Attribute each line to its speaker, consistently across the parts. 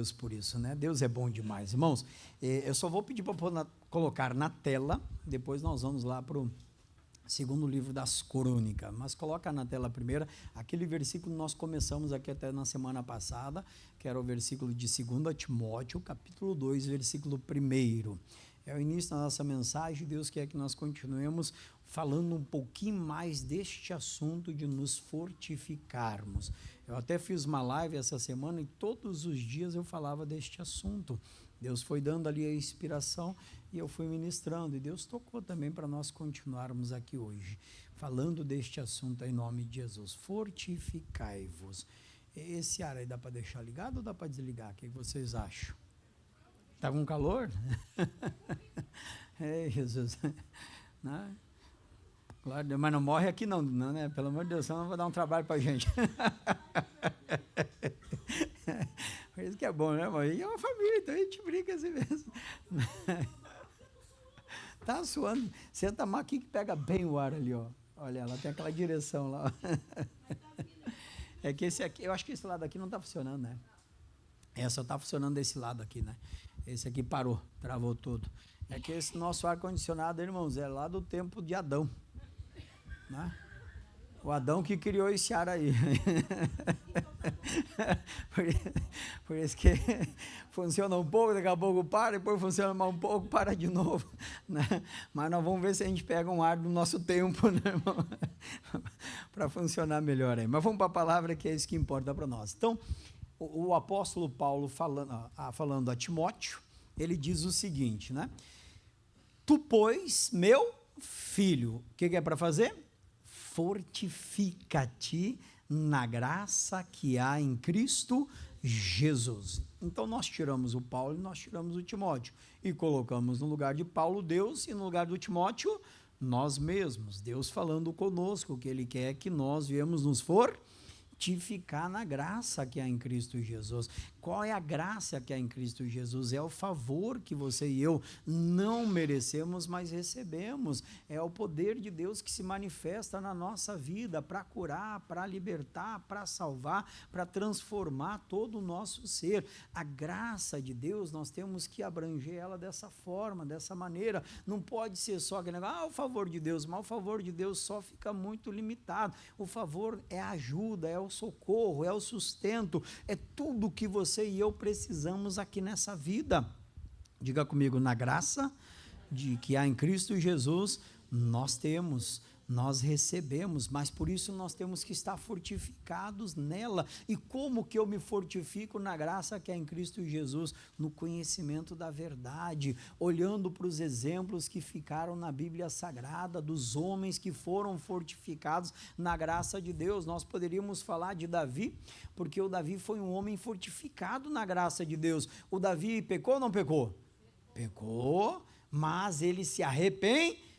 Speaker 1: Deus por isso, né? Deus é bom demais, irmãos. Eu só vou pedir para colocar na tela, depois nós vamos lá para o segundo livro das Crônicas, mas coloca na tela primeiro, aquele versículo que nós começamos aqui até na semana passada, que era o versículo de 2 Timóteo, capítulo 2, versículo 1. É o início da nossa mensagem. Deus quer que nós continuemos falando um pouquinho mais deste assunto de nos fortificarmos. Eu até fiz uma live essa semana e todos os dias eu falava deste assunto. Deus foi dando ali a inspiração e eu fui ministrando, e Deus tocou também para nós continuarmos aqui hoje, falando deste assunto em nome de Jesus. Fortificai-vos. Esse ar aí dá para deixar ligado ou dá para desligar? O que vocês acham? Está com calor? É, Jesus. Não? Claro, mas não morre aqui não, né? Pelo amor de Deus, senão vai dar um trabalho para a gente. Por isso que é bom, né, mãe? E é uma família, então a gente brinca assim mesmo. Tá suando. Senta mais aqui que pega bem o ar ali, ó. Olha, ela tem aquela direção lá. É que esse aqui, eu acho que esse lado aqui não está funcionando, né? Só está funcionando desse lado aqui, né? Esse aqui parou, travou tudo. É que esse nosso ar-condicionado, irmãos, é lá do tempo de Adão, né? O Adão que criou esse ar aí. Por isso que funciona um pouco, daqui a pouco para, depois funciona mais um pouco, para de novo, né? Mas nós vamos ver se a gente pega um ar do nosso tempo, né, irmão? Para funcionar melhor aí. Mas vamos para a palavra, que é isso que importa para nós. Então, o apóstolo Paulo falando a Timóteo, ele diz o seguinte, né? Tu, pois, meu filho, o que é para fazer? Fortifica-te na graça que há em Cristo Jesus. Então nós tiramos o Paulo e nós tiramos o Timóteo e colocamos no lugar de Paulo Deus e no lugar do Timóteo nós mesmos. Deus falando conosco que Ele quer que nós viemos nos fortificar na graça que há em Cristo Jesus. Qual é a graça que há em Cristo Jesus? É o favor que você e eu não merecemos, mas recebemos. É o poder de Deus que se manifesta na nossa vida para curar, para libertar, para salvar, para transformar todo o nosso ser. A graça de Deus, nós temos que abranger ela dessa forma, dessa maneira. Não pode ser só aquele negócio, o favor de Deus, mas o favor de Deus só fica muito limitado. O favor é a ajuda, é o socorro, é o sustento, é tudo que você e eu precisamos aqui nessa vida. Diga comigo, na graça de que há em Cristo Jesus, nós recebemos, mas por isso nós temos que estar fortificados nela. E como que eu me fortifico na graça que há em Cristo Jesus? No conhecimento da verdade, olhando para os exemplos que ficaram na Bíblia Sagrada, dos homens que foram fortificados na graça de Deus. Nós poderíamos falar de Davi, porque o Davi foi um homem fortificado na graça de Deus. O Davi pecou ou não pecou? Pecou, mas ele se arrependeu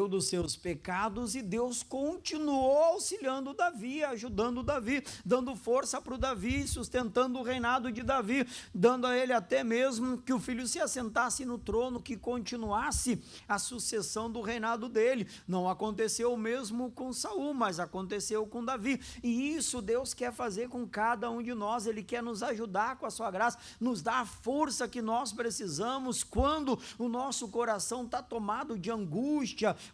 Speaker 1: dos seus pecados e Deus continuou auxiliando Davi, ajudando Davi, dando força para o Davi, sustentando o reinado de Davi, dando a ele até mesmo que o filho se assentasse no trono, que continuasse a sucessão do reinado dele. Não aconteceu o mesmo com Saul, mas aconteceu com Davi, e isso Deus quer fazer com cada um de nós. Ele quer nos ajudar com a sua graça, nos dar a força que nós precisamos quando o nosso coração está tomado de angústia,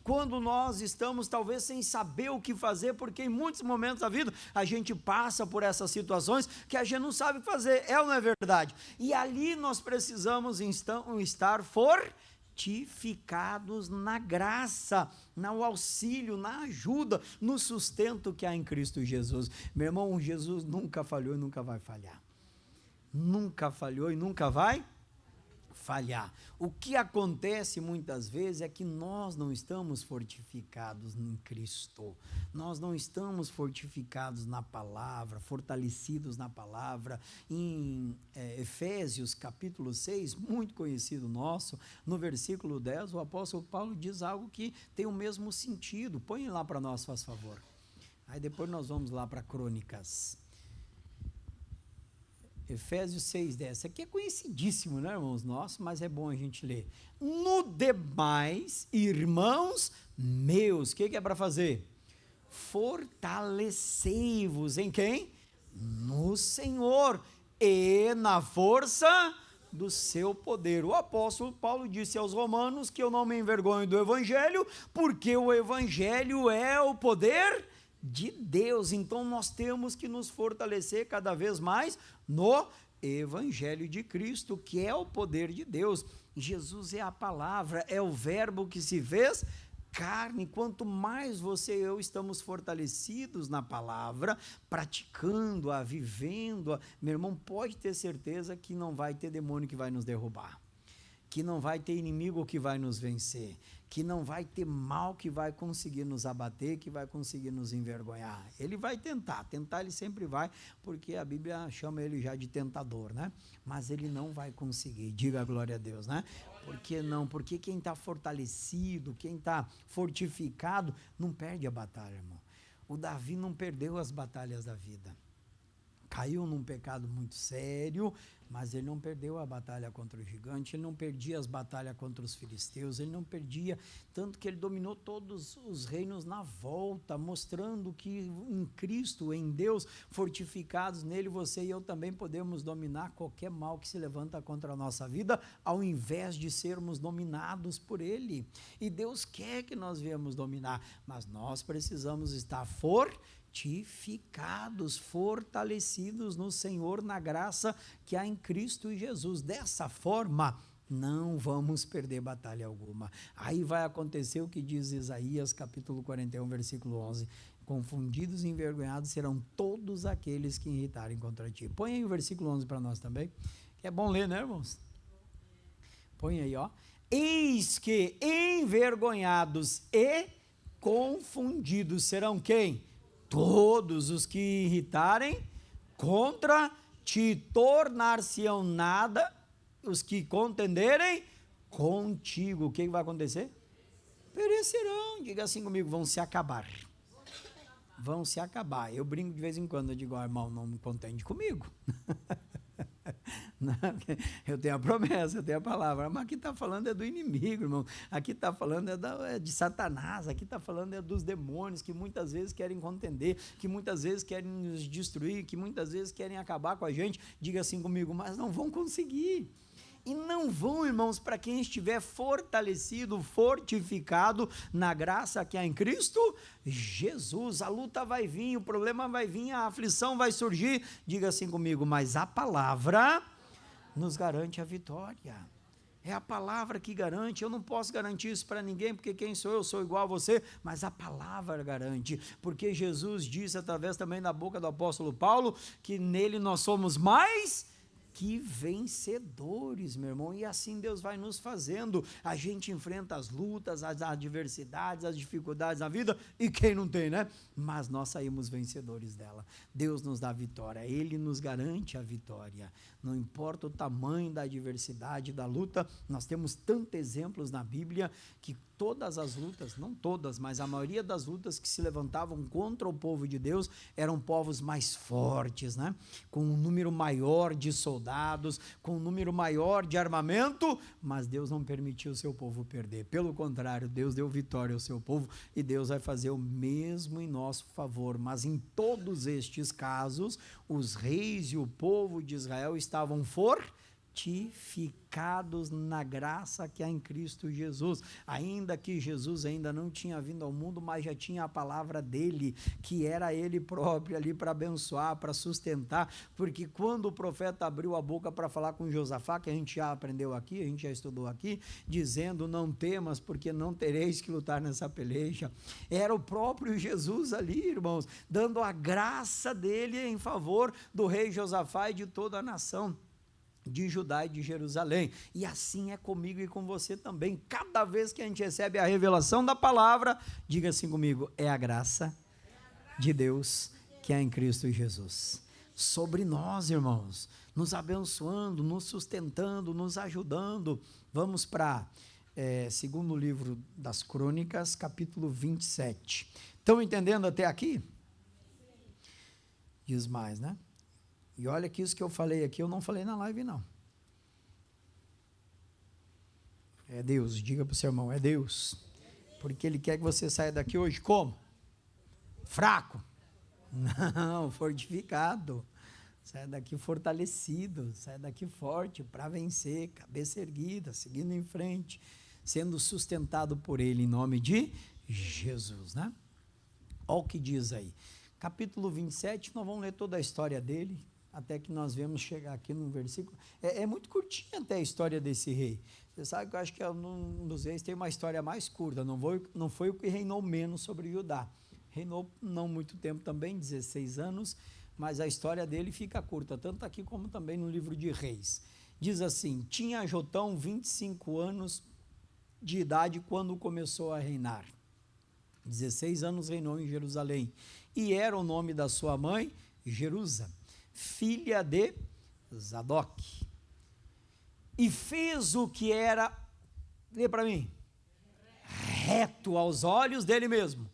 Speaker 1: quando nós estamos talvez sem saber o que fazer, porque em muitos momentos da vida a gente passa por essas situações que a gente não sabe o que fazer, é ou não é verdade? E ali nós precisamos estar fortificados na graça, no auxílio, na ajuda, no sustento que há em Cristo Jesus. Meu irmão, Jesus nunca falhou e nunca vai falhar. Nunca falhou e nunca vai falhar. O que acontece muitas vezes é que nós não estamos fortificados em Cristo, nós não estamos fortificados na palavra, fortalecidos na palavra. Em Efésios capítulo 6, muito conhecido nosso, no versículo 10, o apóstolo Paulo diz algo que tem o mesmo sentido. Põe lá para nós, faz favor. Aí depois nós vamos lá para Crônicas. Efésios 6:10, isso aqui é conhecidíssimo, né, irmãos nossos, mas é bom a gente ler. No demais, irmãos meus, o que é para fazer? Fortalecei-vos em quem? No Senhor e na força do seu poder. O apóstolo Paulo disse aos romanos que eu não me envergonho do evangelho, porque o evangelho é o poder de Deus. Então nós temos que nos fortalecer cada vez mais no evangelho de Cristo, que é o poder de Deus. Jesus é a palavra, é o verbo que se fez carne. Quanto mais você e eu estamos fortalecidos na palavra, praticando-a, vivendo-a, meu irmão, pode ter certeza que não vai ter demônio que vai nos derrubar, que não vai ter inimigo que vai nos vencer, que não vai ter mal que vai conseguir nos abater, que vai conseguir nos envergonhar. Ele vai tentar ele sempre vai, porque a Bíblia chama ele já de tentador, né? Mas ele não vai conseguir, diga a glória a Deus, né? Por que não? Porque quem está fortalecido, quem está fortificado, não perde a batalha, irmão. O Davi não perdeu as batalhas da vida. Caiu num pecado muito sério, mas ele não perdeu a batalha contra o gigante, ele não perdia as batalhas contra os filisteus, ele não perdia, tanto que ele dominou todos os reinos na volta, mostrando que em Cristo, em Deus, fortificados nele, você e eu também podemos dominar qualquer mal que se levanta contra a nossa vida, ao invés de sermos dominados por ele. E Deus quer que nós viemos dominar, mas nós precisamos estar fortificados, fortalecidos no Senhor, na graça que há em Cristo Jesus. Dessa forma, não vamos perder batalha alguma. Aí vai acontecer o que diz Isaías, capítulo 41, versículo 11. Confundidos e envergonhados serão todos aqueles que irritarem contra ti. Põe aí o versículo 11 para nós também, que é bom ler, né, irmãos? Põe aí, ó. Eis que envergonhados e confundidos serão quem? Todos os que irritarem contra ti, tornar-se-ão nada os que contenderem contigo. O que vai acontecer? Perecerão. Diga assim comigo, vão se acabar. Vão se acabar. Eu brinco de vez em quando, eu digo, irmão, não me contende comigo. Eu tenho a promessa, eu tenho a palavra, mas aqui está falando é do inimigo, irmão, aqui está falando é de Satanás, aqui está falando é dos demônios que muitas vezes querem contender, que muitas vezes querem nos destruir, que muitas vezes querem acabar com a gente. Diga assim comigo, mas não vão conseguir. E não vão, irmãos, para quem estiver fortalecido, fortificado na graça que há em Cristo Jesus. A luta vai vir, o problema vai vir, a aflição vai surgir. Diga assim comigo, mas a palavra nos garante a vitória. É a palavra que garante. Eu não posso garantir isso para ninguém, porque quem sou eu? Sou igual a você, mas a palavra garante, porque Jesus disse através também da boca do apóstolo Paulo, que nele nós somos mais que vencedores, meu irmão, e assim Deus vai nos fazendo. A gente enfrenta as lutas, as adversidades, as dificuldades na vida, e quem não tem, né? Mas nós saímos vencedores dela. Deus nos dá a vitória, Ele nos garante a vitória. Não importa o tamanho da adversidade, da luta, nós temos tantos exemplos na Bíblia que todas as lutas, não todas, mas a maioria das lutas que se levantavam contra o povo de Deus eram povos mais fortes, né? Com um número maior de soldados, com um número maior de armamento, mas Deus não permitiu o seu povo perder. Pelo contrário, Deus deu vitória ao seu povo e Deus vai fazer o mesmo em nosso favor. Mas em todos estes casos, os reis e o povo de Israel estavam fortificados na graça que há em Cristo Jesus, ainda que Jesus ainda não tinha vindo ao mundo, mas já tinha a palavra dele, que era ele próprio ali para abençoar, para sustentar, porque quando o profeta abriu a boca para falar com Josafá, que a gente já aprendeu aqui, a gente já estudou aqui, dizendo, não temas, porque não tereis que lutar nessa peleja, era o próprio Jesus ali, irmãos, dando a graça dele em favor do rei Josafá e de toda a nação de Judá e de Jerusalém. E assim é comigo e com você também. Cada vez que a gente recebe a revelação da palavra, diga assim comigo, é a graça de Deus que é em Cristo Jesus sobre nós, irmãos, nos abençoando, nos sustentando, nos ajudando. Vamos para segundo livro das Crônicas, capítulo 27. Estão entendendo até aqui? Diz mais, né? E olha que isso que eu falei aqui, eu não falei na live, não. É Deus, diga para o seu irmão, é Deus. Porque Ele quer que você saia daqui hoje como? Fraco? Não, fortificado. Sai daqui fortalecido, sai daqui forte para vencer, cabeça erguida, seguindo em frente, sendo sustentado por Ele em nome de Jesus, né? Olha o que diz aí. Capítulo 27, nós vamos ler toda a história dele, até que nós vamos chegar aqui no versículo. É muito curtinha até a história desse rei. Você sabe que eu acho que um dos reis tem uma história mais curta, não foi o que reinou menos sobre Judá. Reinou não muito tempo também, 16 anos, mas a história dele fica curta, tanto aqui como também no livro de Reis. Diz assim: tinha Jotão 25 anos de idade quando começou a reinar. 16 anos reinou em Jerusalém. E era o nome da sua mãe, Jerusa, filha de Zadok. E fez o que era, lê para mim, reto aos olhos dele mesmo.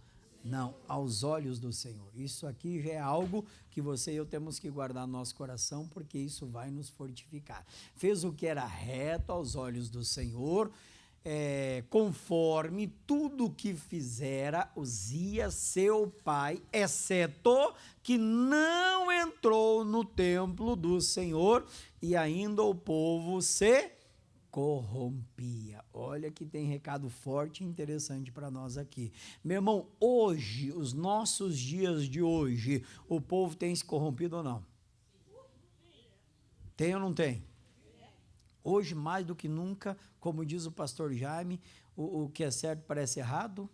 Speaker 1: Não, aos olhos do Senhor. Isso aqui já é algo que você e eu temos que guardar no nosso coração, porque isso vai nos fortificar. Fez o que era reto aos olhos do Senhor, conforme tudo que fizera Uzias seu pai, exceto que não entrou no templo do Senhor, e ainda o povo se corrompia. Olha que tem recado forte e interessante para nós aqui. Meu irmão, hoje, os nossos dias de hoje, o povo tem se corrompido ou não? Tem ou não tem? Hoje, mais do que nunca, como diz o pastor Jaime, o que é certo parece errado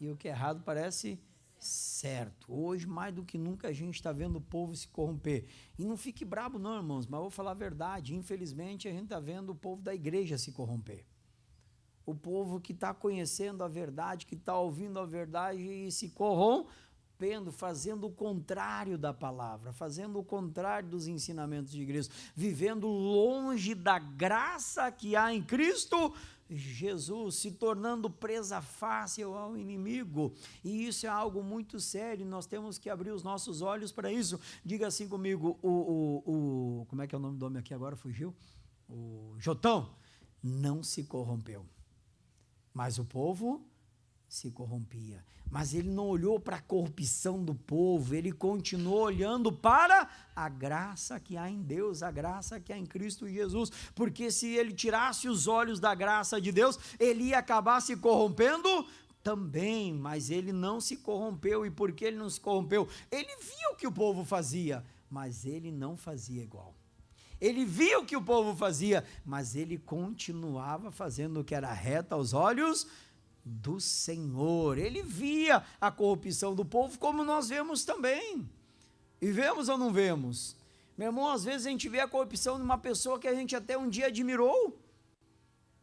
Speaker 1: e o que é errado parece certo. Hoje, mais do que nunca, a gente está vendo o povo se corromper. E não fique brabo não, irmãos, mas eu vou falar a verdade. Infelizmente, a gente está vendo o povo da igreja se corromper. O povo que está conhecendo a verdade, que está ouvindo a verdade e se corrompendo, fazendo o contrário da palavra, fazendo o contrário dos ensinamentos de Cristo, vivendo longe da graça que há em Cristo Jesus, se tornando presa fácil ao inimigo. E isso é algo muito sério, nós temos que abrir os nossos olhos para isso. Diga assim comigo, como é que é o nome do homem aqui agora? Fugiu? O Jotão não se corrompeu, mas o povo se corrompia. Mas ele não olhou para a corrupção do povo, ele continuou olhando para a graça que há em Deus, a graça que há em Cristo Jesus, porque se ele tirasse os olhos da graça de Deus, ele ia acabar se corrompendo também, mas ele não se corrompeu. E por que ele não se corrompeu? Ele via o que o povo fazia, mas ele não fazia igual. Ele via o que o povo fazia, mas ele continuava fazendo o que era reto aos olhos do Senhor. Ele via a corrupção do povo, como nós vemos também. E vemos ou não vemos? Meu irmão, às vezes a gente vê a corrupção de uma pessoa que a gente até um dia admirou,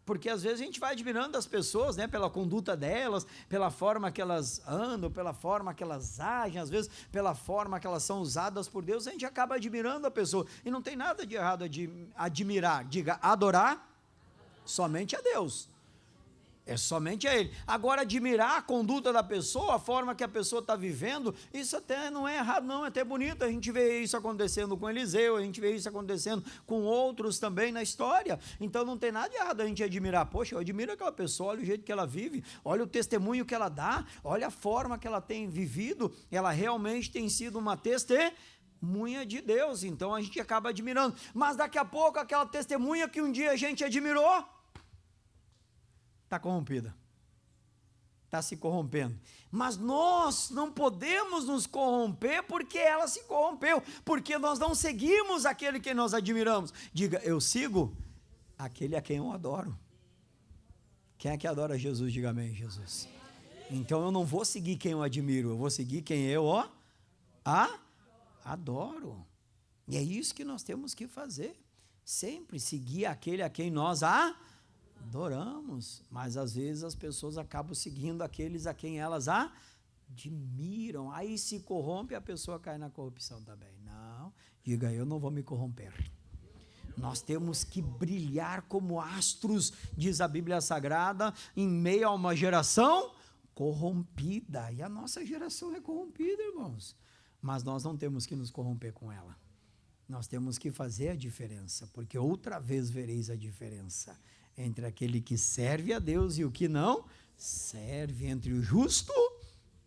Speaker 1: porque às vezes a gente vai admirando as pessoas, né, pela conduta delas, pela forma que elas andam, pela forma que elas agem, às vezes pela forma que elas são usadas por Deus, a gente acaba admirando a pessoa. E não tem nada de errado de admirar, diga, adorar somente a Deus. É somente a Ele. Agora, admirar a conduta da pessoa, a forma que a pessoa está vivendo, isso até não é errado, não, é até bonito. A gente vê isso acontecendo com Eliseu, a gente vê isso acontecendo com outros também na história. Então, não tem nada de errado a gente admirar. Poxa, eu admiro aquela pessoa, olha o jeito que ela vive, olha o testemunho que ela dá, olha a forma que ela tem vivido, ela realmente tem sido uma testemunha de Deus. Então, a gente acaba admirando. Mas, daqui a pouco, aquela testemunha que um dia a gente admirou, está corrompida, está se corrompendo. Mas nós não podemos nos corromper porque ela se corrompeu, porque nós não seguimos aquele que nós admiramos. Diga, eu sigo aquele a quem eu adoro. Quem é que adora Jesus? Diga amém, Jesus. Então eu não vou seguir quem eu admiro, eu vou seguir quem eu adoro. E é isso que nós temos que fazer, sempre seguir aquele a quem nós adoramos, mas às vezes as pessoas acabam seguindo aqueles a quem elas admiram, aí se corrompe, a pessoa cai na corrupção também. Não, diga, eu não vou me corromper. Nós temos que brilhar como astros, diz a Bíblia Sagrada, em meio a uma geração corrompida, e a nossa geração é corrompida, irmãos, mas nós não temos que nos corromper com ela, nós temos que fazer a diferença, porque outra vez vereis a diferença entre aquele que serve a Deus e o que não serve, entre o justo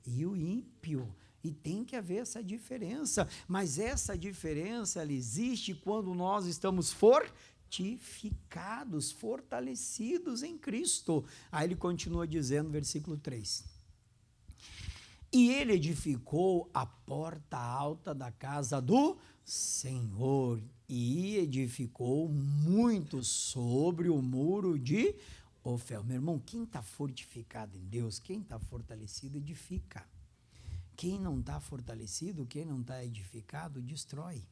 Speaker 1: e o ímpio. E tem que haver essa diferença, mas essa diferença ela existe quando nós estamos fortificados, fortalecidos em Cristo. Aí ele continua dizendo, versículo 3. E ele edificou a porta alta da casa do Senhor, e edificou muito sobre o muro de Ofel. Meu irmão, quem está fortificado em Deus, quem está fortalecido, edifica. Quem não está fortalecido, quem não está edificado, destrói.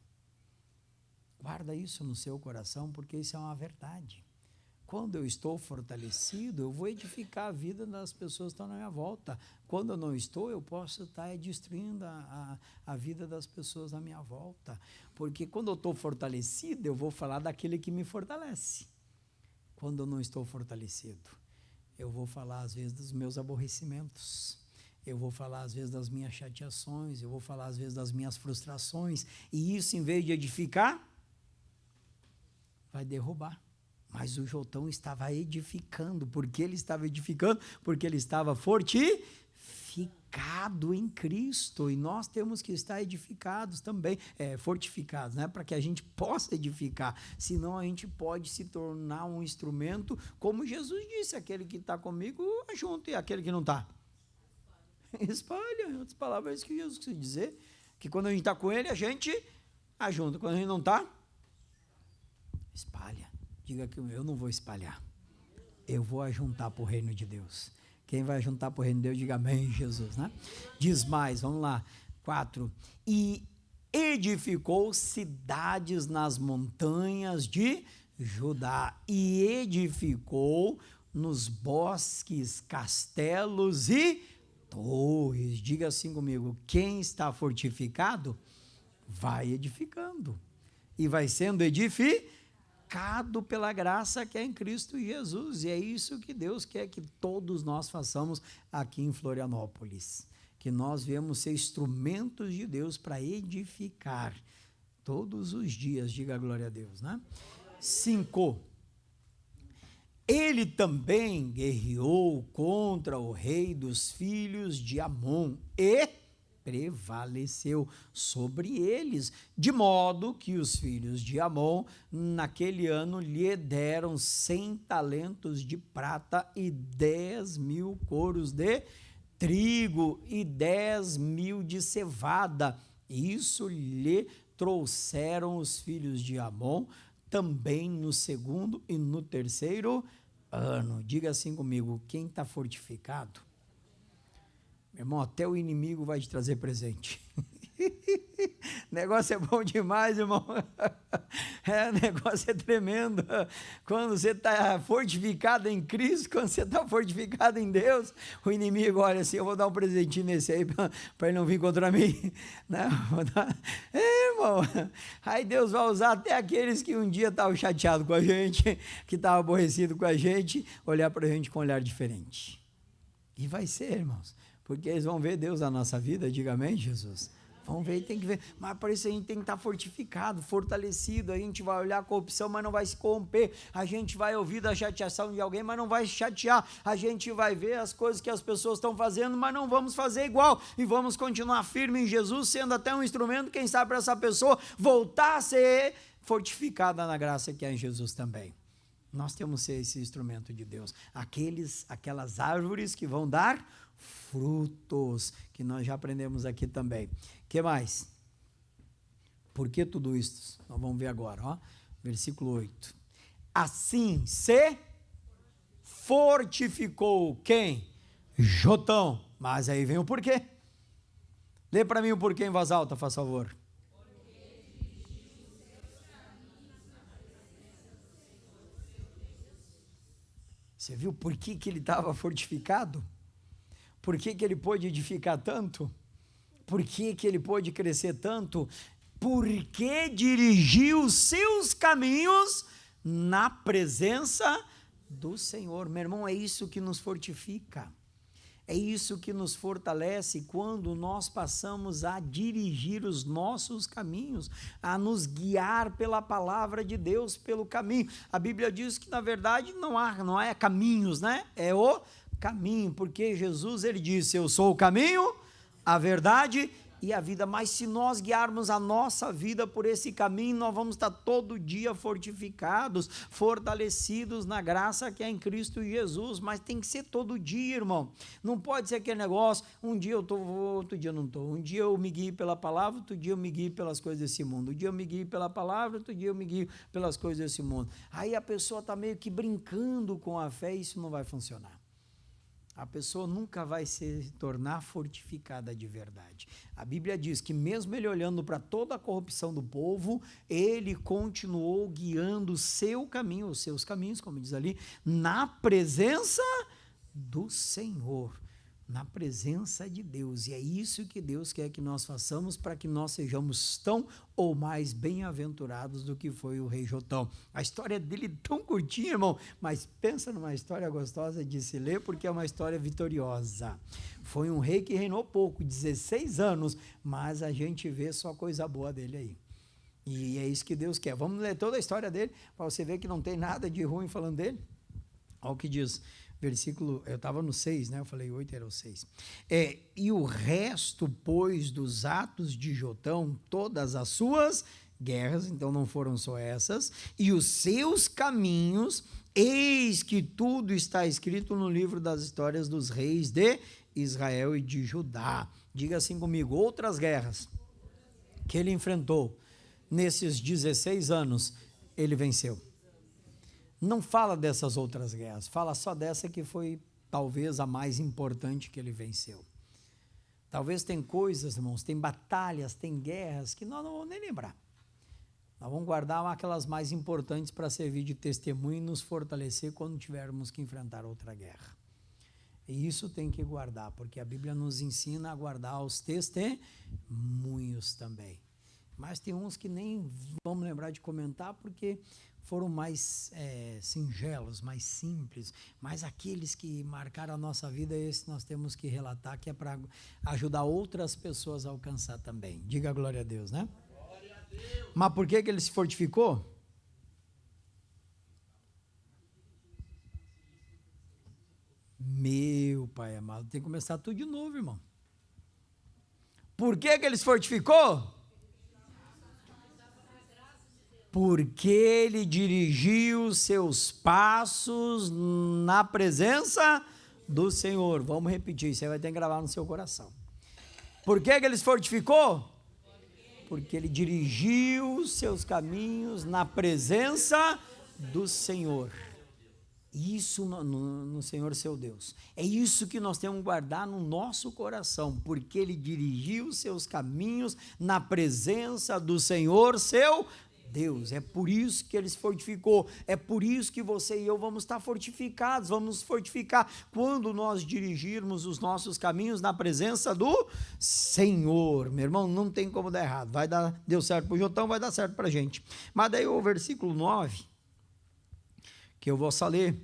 Speaker 1: Guarda isso no seu coração, porque isso é uma verdade. Quando eu estou fortalecido, eu vou edificar a vida das pessoas que estão na minha volta. Quando eu não estou, eu posso estar destruindo a vida das pessoas à minha volta. Porque quando eu estou fortalecido, eu vou falar daquele que me fortalece. Quando eu não estou fortalecido, eu vou falar às vezes dos meus aborrecimentos. Eu vou falar às vezes das minhas chateações, eu vou falar às vezes das minhas frustrações, e isso, em vez de edificar, vai derrubar. Mas o Jotão estava edificando. Por que ele estava edificando? Porque ele estava fortificado em Cristo, e nós temos que estar edificados também, fortificados, né? Para que a gente possa edificar, senão a gente pode se tornar um instrumento, como Jesus disse, aquele que está comigo, junto, e aquele que não está, espalha. Em outras palavras, é isso que Jesus quis dizer, que quando a gente está com ele, a gente ajunta, quando a gente não está, espalha. Diga que eu não vou espalhar, eu vou ajuntar para o reino de Deus. Quem vai juntar para o reino de Deus, diga amém, Jesus, né? Diz mais, vamos lá, 4. E edificou cidades nas montanhas de Judá, e edificou nos bosques, castelos e torres. Diga assim comigo, quem está fortificado, vai edificando, e vai sendo edificado pela graça que é em Cristo Jesus, e é isso que Deus quer que todos nós façamos aqui em Florianópolis, que nós viemos ser instrumentos de Deus para edificar todos os dias, diga glória a Deus, né? 5. Ele também guerreou contra o rei dos filhos de Amon e prevaleceu sobre eles, de modo que os filhos de Amon, naquele ano, lhe deram 100 talentos de prata e 10.000 coros de trigo e 10.000 de cevada. Isso lhe trouxeram os filhos de Amon também no segundo e no terceiro ano. Diga assim comigo, quem está fortificado, meu irmão, até o inimigo vai te trazer presente. Negócio é bom demais, irmão. Negócio é tremendo. Quando você está fortificado em Cristo, quando você está fortificado em Deus, o inimigo olha assim, eu vou dar um presentinho nesse aí para ele não vir contra mim. Não, irmão, aí Deus vai usar até aqueles que um dia estavam chateados com a gente, que estavam aborrecidos com a gente, olhar para a gente com um olhar diferente. E vai ser, irmãos, porque eles vão ver Deus na nossa vida, diga amém, Jesus. Vão ver e tem que ver, mas para isso a gente tem que estar fortificado, fortalecido. A gente vai olhar a corrupção, mas não vai se corromper. A gente vai ouvir da chateação de alguém, mas não vai se chatear. A gente vai ver as coisas que as pessoas estão fazendo, mas não vamos fazer igual, e vamos continuar firme em Jesus, sendo até um instrumento, quem sabe, para essa pessoa voltar a ser fortificada na graça que é em Jesus também. Nós temos que ser esse instrumento de Deus, aquelas árvores que vão dar frutos, que nós já aprendemos aqui também. O que mais? Por que tudo isso? Nós vamos ver agora, ó. Versículo 8. Assim se fortificou quem? Jotão. Mas aí vem o porquê. Lê para mim o porquê em voz alta, faz favor. Você viu por que ele estava fortificado? Por que ele pôde edificar tanto? Por que ele pôde crescer tanto? Porque dirigiu os seus caminhos na presença do Senhor. Meu irmão, é isso que nos fortifica. É isso que nos fortalece quando nós passamos a dirigir os nossos caminhos, a nos guiar pela palavra de Deus, pelo caminho. A Bíblia diz que, na verdade, não é caminhos, né? É o caminho, porque Jesus, ele disse, eu sou o caminho, a verdade e a vida, mas se nós guiarmos a nossa vida por esse caminho, nós vamos estar todo dia fortificados, fortalecidos na graça que é em Cristo Jesus, mas tem que ser todo dia, irmão, não pode ser aquele negócio, um dia eu estou, outro dia eu não estou, um dia eu me guio pela palavra, outro dia eu me guio pelas coisas desse mundo, um dia eu me guio pela palavra, outro dia eu me guio pelas coisas desse mundo, aí a pessoa está meio que brincando com a fé e isso não vai funcionar. A pessoa nunca vai se tornar fortificada de verdade. A Bíblia diz que mesmo ele olhando para toda a corrupção do povo, ele continuou guiando o seu caminho, os seus caminhos, como diz ali, na presença do Senhor, na presença de Deus. E é isso que Deus quer que nós façamos para que nós sejamos tão ou mais bem-aventurados do que foi o rei Jotão. A história dele é tão curtinha, irmão, mas pensa numa história gostosa de se ler, porque é uma história vitoriosa. Foi um rei que reinou pouco, 16 anos, mas a gente vê só coisa boa dele aí. E é isso que Deus quer. Vamos ler toda a história dele, para você ver que não tem nada de ruim falando dele. Olha o que diz. Versículo, eu estava no 6, né? Eu falei 8, era o 6. E o resto, pois, dos atos de Jotão, todas as suas guerras, então não foram só essas, e os seus caminhos, eis que tudo está escrito no livro das histórias dos reis de Israel e de Judá. Diga assim comigo, outras guerras que ele enfrentou nesses 16 anos, ele venceu. Não fala dessas outras guerras, fala só dessa que foi talvez a mais importante que ele venceu. Talvez tem coisas, irmãos, tem batalhas, tem guerras que nós não vamos nem lembrar. Nós vamos guardar aquelas mais importantes para servir de testemunho e nos fortalecer quando tivermos que enfrentar outra guerra. E isso tem que guardar, porque a Bíblia nos ensina a guardar os testemunhos também. Mas tem uns que nem vamos lembrar de comentar, porque foram mais singelos, mais simples, mas aqueles que marcaram a nossa vida, esse nós temos que relatar, que é para ajudar outras pessoas a alcançar também. Diga glória a Deus, né? Glória a Deus. Mas por que ele se fortificou? Meu Pai amado, tem que começar tudo de novo, irmão. Por que ele se fortificou? Porque ele dirigiu seus passos na presença do Senhor. Vamos repetir, você vai ter que gravar no seu coração. Por que ele se fortificou? Porque ele dirigiu seus caminhos na presença do Senhor. Isso no Senhor seu Deus. É isso que nós temos que guardar no nosso coração, porque ele dirigiu seus caminhos na presença do Senhor seu Deus. É por isso que ele se fortificou, é por isso que você e eu vamos estar fortificados, vamos nos fortificar quando nós dirigirmos os nossos caminhos na presença do Senhor. Meu irmão, não tem como dar errado, deu certo para o Jotão, vai dar certo para a gente. Mas daí o versículo 9, que eu vou só ler,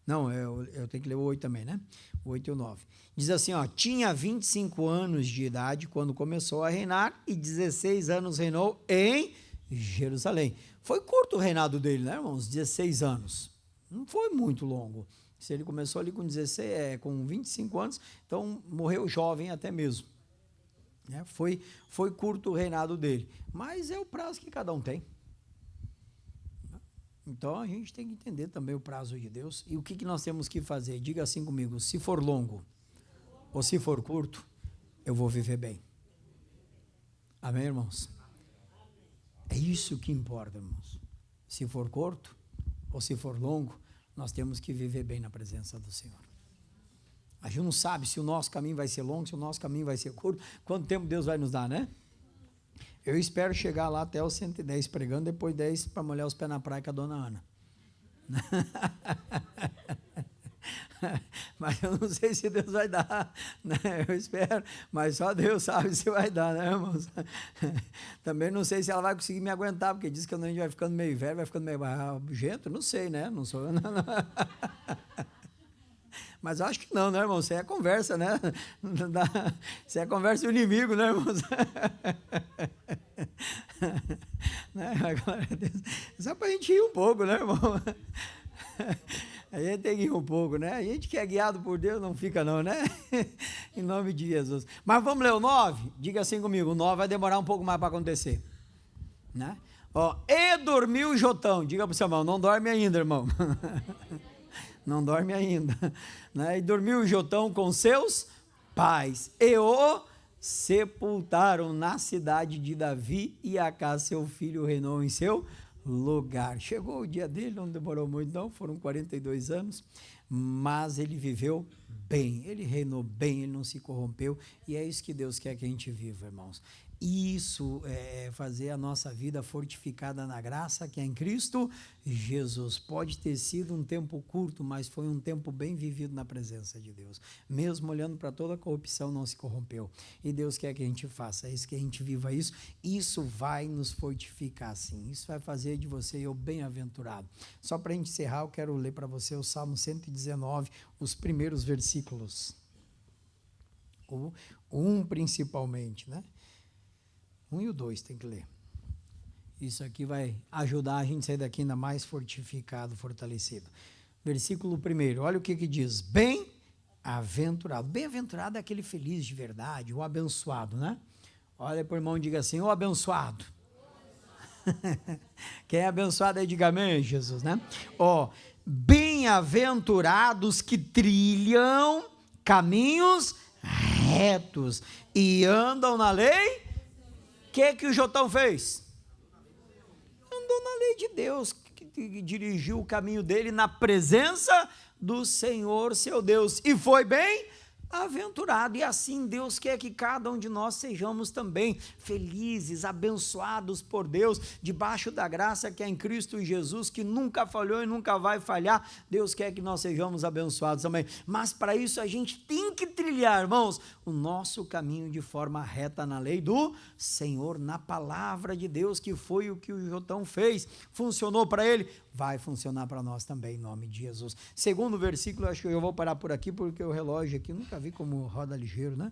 Speaker 1: não, eu tenho que ler o 8 também, né? O 8 e o 9. Diz assim, ó, tinha 25 anos de idade quando começou a reinar e 16 anos reinou em Jerusalém. Foi curto o reinado dele, né, irmãos? 16 anos. Não foi muito longo. Se ele começou ali com 25 anos, então morreu jovem até mesmo. Foi curto o reinado dele. Mas é o prazo que cada um tem. Então a gente tem que entender também o prazo de Deus. E o que nós temos que fazer? Diga assim comigo, se for longo ou se for curto, eu vou viver bem. Amém, irmãos? É isso que importa, irmãos. Se for curto ou se for longo, nós temos que viver bem na presença do Senhor. A gente não sabe se o nosso caminho vai ser longo, se o nosso caminho vai ser curto, quanto tempo Deus vai nos dar, né? Eu espero chegar lá até os 110 pregando, depois 10 para molhar os pés na praia com a dona Ana. Mas eu não sei se Deus vai dar, né? Eu espero, mas só Deus sabe se vai dar, né, irmãos? Também não sei se ela vai conseguir me aguentar, porque diz que quando a gente vai ficando meio velho, vai ficando meio rabugento, não sei, né? Não sou eu, não. Mas eu acho que não, né, irmão? Isso é conversa, né? Isso é conversa do inimigo, né, irmãos? Né? Glória a Deus. Só para a gente rir um pouco, né, irmão? A gente tem que ir um pouco, né? A gente que é guiado por Deus não fica não, né? Em nome de Jesus. Mas vamos ler o 9? Diga assim comigo, o 9 vai demorar um pouco mais para acontecer. Né? Ó, e dormiu o Jotão. Diga para o seu irmão, não dorme ainda, irmão. Não dorme ainda. Né? E dormiu o Jotão com seus pais. E o sepultaram na cidade de Davi, e Acás, seu filho, reinou em seu lugar. Chegou o dia dele, não demorou muito não, foram 42 anos, mas ele viveu bem, ele reinou bem, ele não se corrompeu, e é isso que Deus quer que a gente viva, irmãos. Isso é fazer a nossa vida fortificada na graça que é em Cristo Jesus. Pode ter sido um tempo curto, mas foi um tempo bem vivido na presença de Deus. Mesmo olhando para toda a corrupção, não se corrompeu. E Deus quer que a gente faça isso, que a gente viva isso. Isso vai nos fortificar, sim. Isso vai fazer de você e eu bem-aventurado. Só para encerrar, eu quero ler para você o Salmo 119, os primeiros versículos. O 1 principalmente, né? 1 e o 2 tem que ler. Isso aqui vai ajudar a gente a sair daqui ainda mais fortificado, fortalecido. Versículo 1, olha o que diz. Bem-aventurado. Bem-aventurado é aquele feliz de verdade, o abençoado, né? Olha para o irmão e diga assim, o abençoado. Quem é abençoado aí, diga amém, Jesus, né? Ó, bem-aventurados que trilham caminhos retos e andam na lei. O que o Jotão fez? Andou na lei de Deus, que dirigiu o caminho dele na presença do Senhor, seu Deus, e foi bem-aventurado. E assim Deus quer que cada um de nós sejamos também felizes, abençoados por Deus, debaixo da graça que é em Cristo Jesus, que nunca falhou e nunca vai falhar. Deus quer que nós sejamos abençoados também, mas para isso a gente tem que trilhar, irmãos, o nosso caminho de forma reta na lei do Senhor, na palavra de Deus, que foi o que o Jotão fez. Funcionou para ele, vai funcionar para nós também, em nome de Jesus. Segundo versículo, acho que eu vou parar por aqui, porque o relógio aqui, nunca vi como roda ligeiro, né?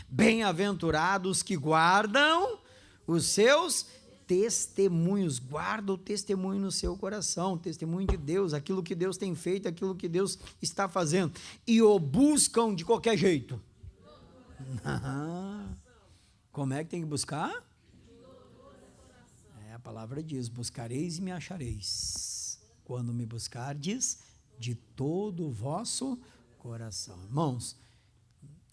Speaker 1: Bem-aventurados que guardam os seus testemunhos, guarda o testemunho no seu coração, o testemunho de Deus, aquilo que Deus tem feito, aquilo que Deus está fazendo, e o buscam de qualquer jeito. Como é que tem que buscar? A palavra diz, buscareis e me achareis, quando me buscardes de todo o vosso coração. Irmãos,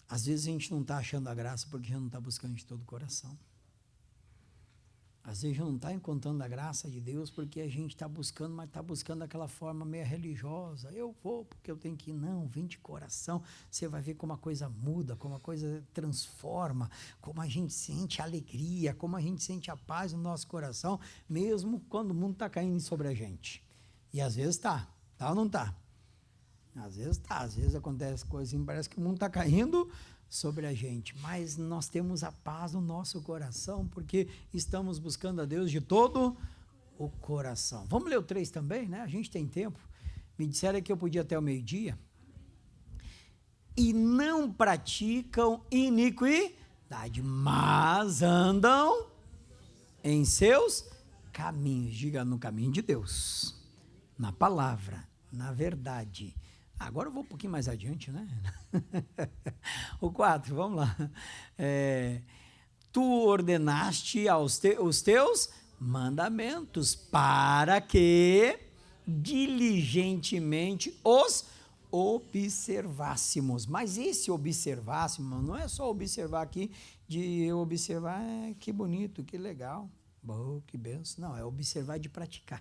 Speaker 1: às vezes a gente não está achando a graça porque a gente não está buscando de todo o coração. Às vezes a gente não está encontrando a graça de Deus porque a gente está buscando, mas está buscando daquela forma meio religiosa. Eu vou porque eu tenho que ir. Não, vem de coração. Você vai ver como a coisa muda, como a coisa transforma, como a gente sente a alegria, como a gente sente a paz no nosso coração, mesmo quando o mundo está caindo sobre a gente. E às vezes está, tá ou não está? Às vezes está, às vezes acontece coisa assim, parece que o mundo está caindo sobre a gente, mas nós temos a paz no nosso coração, porque estamos buscando a Deus de todo o coração. Vamos ler o 3 também, né? A gente tem tempo. Me disseram que eu podia até o meio-dia. E não praticam iniquidade, mas andam em seus caminhos. Diga, no caminho de Deus, na palavra, na verdade. Agora eu vou um pouquinho mais adiante, né? O 4, vamos lá. Tu ordenaste os teus mandamentos para que diligentemente os observássemos. Mas esse observássemos não é só observar aqui, de eu observar, que bonito, que legal, bom, que benção. Não, é observar de praticar,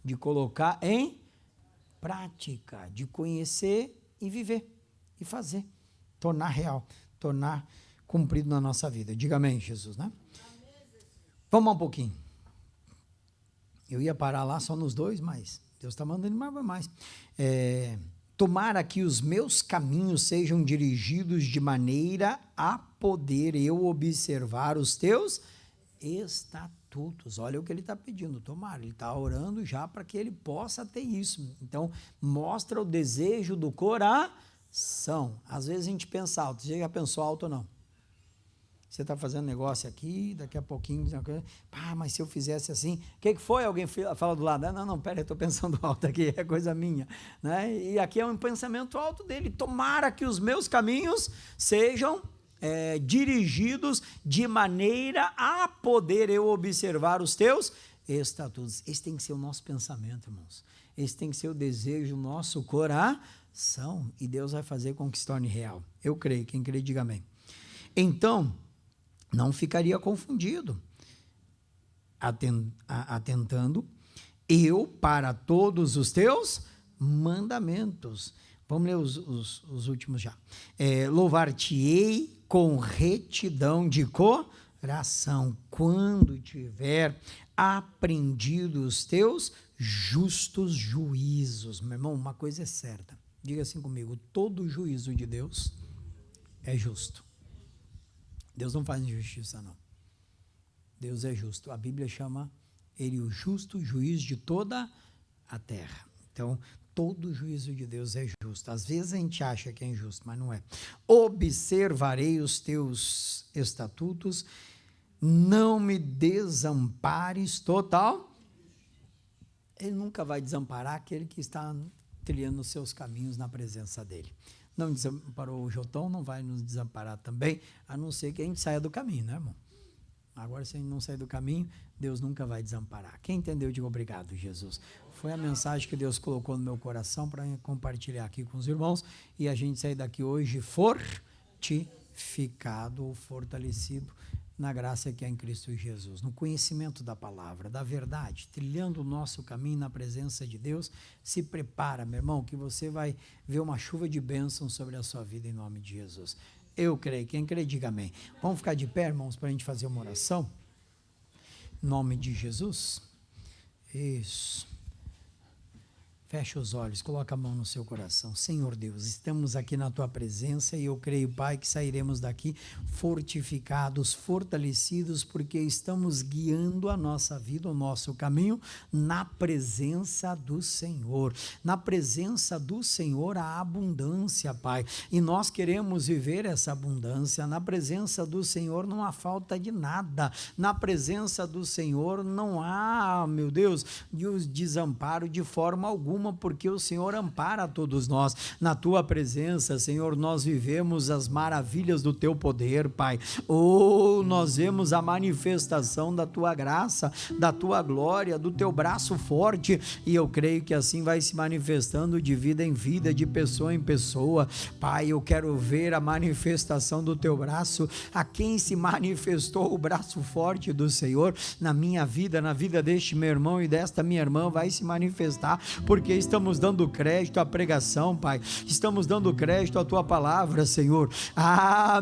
Speaker 1: de colocar em prática, de conhecer e viver, e fazer, tornar real, tornar cumprido na nossa vida. Diga amém, Jesus, né? Vamos um pouquinho. Eu ia parar lá só nos 2, mas Deus está mandando mais. Tomara que os meus caminhos sejam dirigidos de maneira a poder eu observar os teus estatutos. Olha o que ele está pedindo, tomara, ele está orando já para que ele possa ter isso. Então, mostra o desejo do coração. Às vezes a gente pensa alto, você já pensou alto ou não? Você está fazendo negócio aqui, daqui a pouquinho, mas se eu fizesse assim, o que foi? Alguém fala do lado, não, pera, eu estou pensando alto aqui, é coisa minha, né? E aqui é um pensamento alto dele, tomara que os meus caminhos sejam dirigidos de maneira a poder eu observar os teus estatutos. Esse tem que ser o nosso pensamento, irmãos. Esse tem que ser o desejo do nosso coração, e Deus vai fazer com que se torne real. Eu creio, quem crê diga amém. Então, não ficaria confundido, atentando eu para todos os teus mandamentos. Vamos ler os últimos já. Louvar-te-ei com retidão de coração, quando tiver aprendido os teus justos juízos. Meu irmão, uma coisa é certa, diga assim comigo, todo juízo de Deus é justo. Deus não faz injustiça, não. Deus é justo. A Bíblia chama ele o justo juiz de toda a terra. Então, todo juízo de Deus é justo. Às vezes a gente acha que é injusto, mas não é. Observarei os teus estatutos, não me desampares total. Ele nunca vai desamparar aquele que está trilhando os seus caminhos na presença dele. Não desamparou o Jotão, não vai nos desamparar também, a não ser que a gente saia do caminho, né, irmão? Agora, se a gente não sair do caminho, Deus nunca vai desamparar. Quem entendeu, diga obrigado, Jesus. Foi a mensagem que Deus colocou no meu coração para compartilhar aqui com os irmãos, e a gente sair daqui hoje fortificado ou fortalecido na graça que é em Cristo Jesus, no conhecimento da palavra, da verdade, trilhando o nosso caminho na presença de Deus. Se prepara, meu irmão, que você vai ver uma chuva de bênção sobre a sua vida em nome de Jesus. Eu creio, quem crê, diga amém. Vamos ficar de pé, irmãos, para a gente fazer uma oração? Em nome de Jesus. Isso. Fecha os olhos, coloca a mão no seu coração. Senhor Deus, estamos aqui na tua presença e eu creio, Pai, que sairemos daqui fortificados, fortalecidos, porque estamos guiando a nossa vida, o nosso caminho na presença do Senhor. Na presença do Senhor há abundância, Pai, e nós queremos viver essa abundância. Na presença do Senhor não há falta de nada. Na presença do Senhor não há, meu Deus, desamparo de forma alguma, porque o Senhor ampara todos nós. Na tua presença, Senhor, nós vivemos as maravilhas do teu poder, Pai. Nós vemos a manifestação da tua graça, da tua glória, do teu braço forte, e eu creio que assim vai se manifestando de vida em vida, de pessoa em pessoa. Pai, eu quero ver a manifestação do teu braço. A quem se manifestou o braço forte do Senhor na minha vida, na vida deste meu irmão e desta minha irmã, vai se manifestar, porque estamos dando crédito à pregação, Pai, estamos dando crédito à tua palavra, Senhor.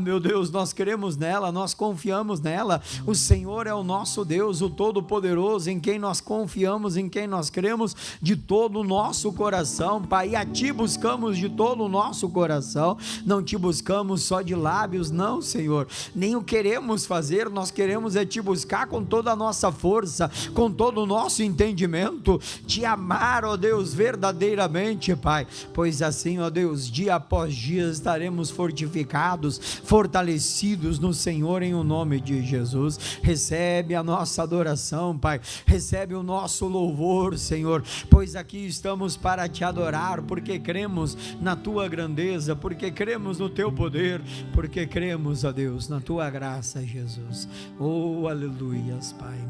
Speaker 1: Meu Deus, nós cremos nela, nós confiamos nela. O Senhor é o nosso Deus, o Todo-Poderoso, em quem nós confiamos, em quem nós cremos de todo o nosso coração, Pai, e a ti buscamos de todo o nosso coração. Não te buscamos só de lábios, não, Senhor, nem o queremos fazer, nós queremos é te buscar com toda a nossa força, com todo o nosso entendimento, te amar, ó Deus, verdadeiramente, Pai, pois assim, ó Deus, dia após dia estaremos fortificados, fortalecidos no Senhor, em o nome de Jesus. Recebe a nossa adoração, Pai, recebe o nosso louvor, Senhor, pois aqui estamos para te adorar, porque cremos na tua grandeza, porque cremos no teu poder, porque cremos, ó Deus, na tua graça, Jesus. Aleluias, Pai,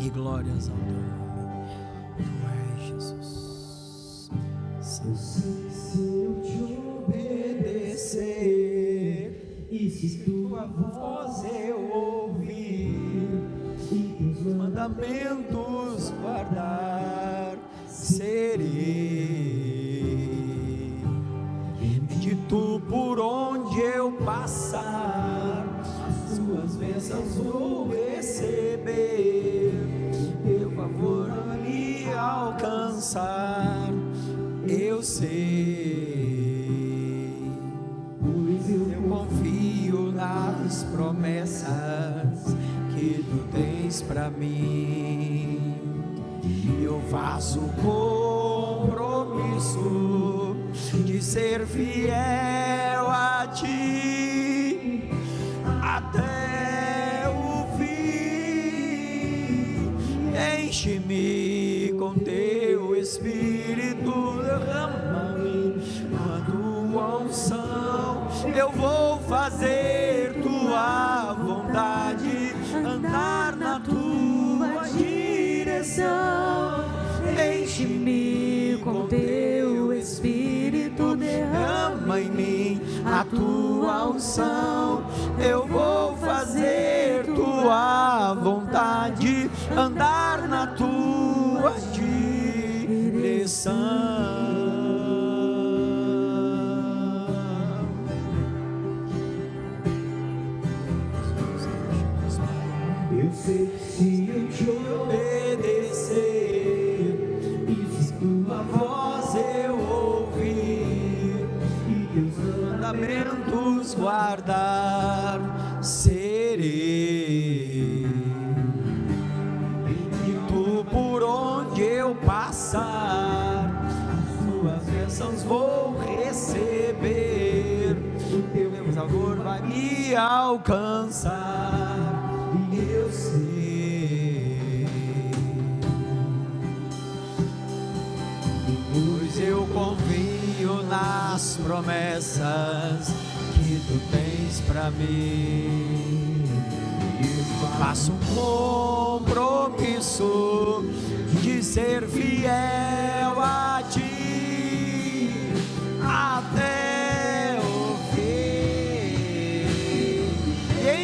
Speaker 1: e glórias ao teu nome. Tu és Jesus. Se eu te obedecer, e se tua voz eu ouvir, e teus mandamentos guardar, serei bendito por onde eu passar, as tuas bênçãos vou receber, teu favor a me alcançar. Eu sei, pois eu confio nas promessas que tu tens para mim. Eu faço compromisso de ser fiel a ti até eu vou fazer tua vontade, andar na tua direção.
Speaker 2: Enche-me com teu Espírito, derrama em mim
Speaker 1: a tua unção. Eu vou fazer tua vontade, andar na tua direção. Eu sei que se eu te obedecer e se tua voz eu ouvir e teus mandamentos guardar, serei. E tu por onde eu passar, tuas bênçãos vou receber. O teu favor vai me alcançar. Eu sei, pois eu confio nas promessas que tu tens pra mim. Faço um compromisso de ser fiel a ti até o fim.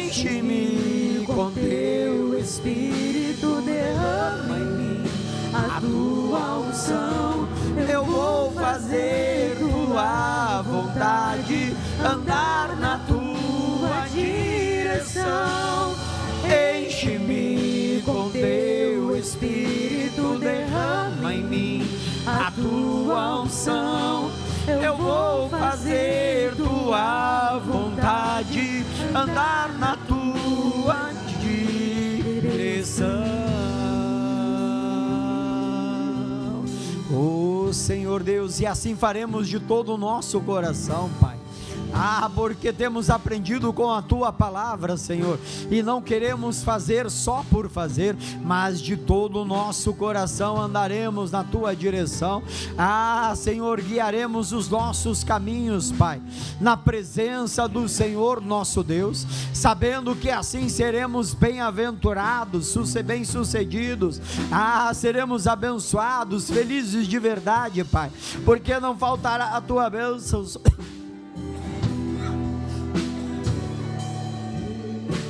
Speaker 1: Enche-me com teu Espírito, derrama em mim a tua unção. Eu vou fazer tua vontade, andar na tua direção. Enche-me com teu Espírito, derrama em mim a tua unção. Eu vou fazer tua vontade, andar na tua direção. Oh Senhor Deus, e assim faremos de todo o nosso coração, Pai. Porque temos aprendido com a tua palavra, Senhor, e não queremos fazer só por fazer, mas de todo o nosso coração andaremos na tua direção. Senhor, guiaremos os nossos caminhos, Pai, na presença do Senhor nosso Deus, sabendo que assim seremos bem-aventurados, bem-sucedidos, seremos abençoados, felizes de verdade, Pai, porque não faltará a tua bênção.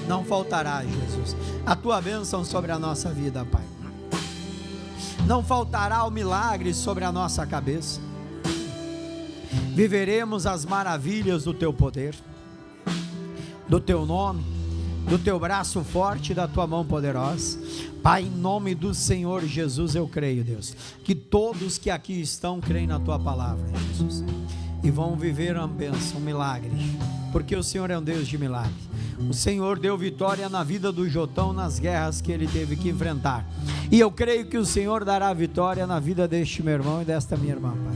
Speaker 1: Não faltará, Jesus, a tua bênção sobre a nossa vida, Pai. Não faltará o milagre sobre a nossa cabeça. Viveremos as maravilhas do teu poder, do teu nome, do teu braço forte, da tua mão poderosa. Pai, em nome do Senhor Jesus, eu creio, Deus, que todos que aqui estão creem na tua palavra, Jesus, e vão viver uma bênção, um milagre, porque o Senhor é um Deus de milagre. O Senhor deu vitória na vida do Jotão nas guerras que ele teve que enfrentar, e eu creio que o Senhor dará vitória na vida deste meu irmão e desta minha irmã, Pai,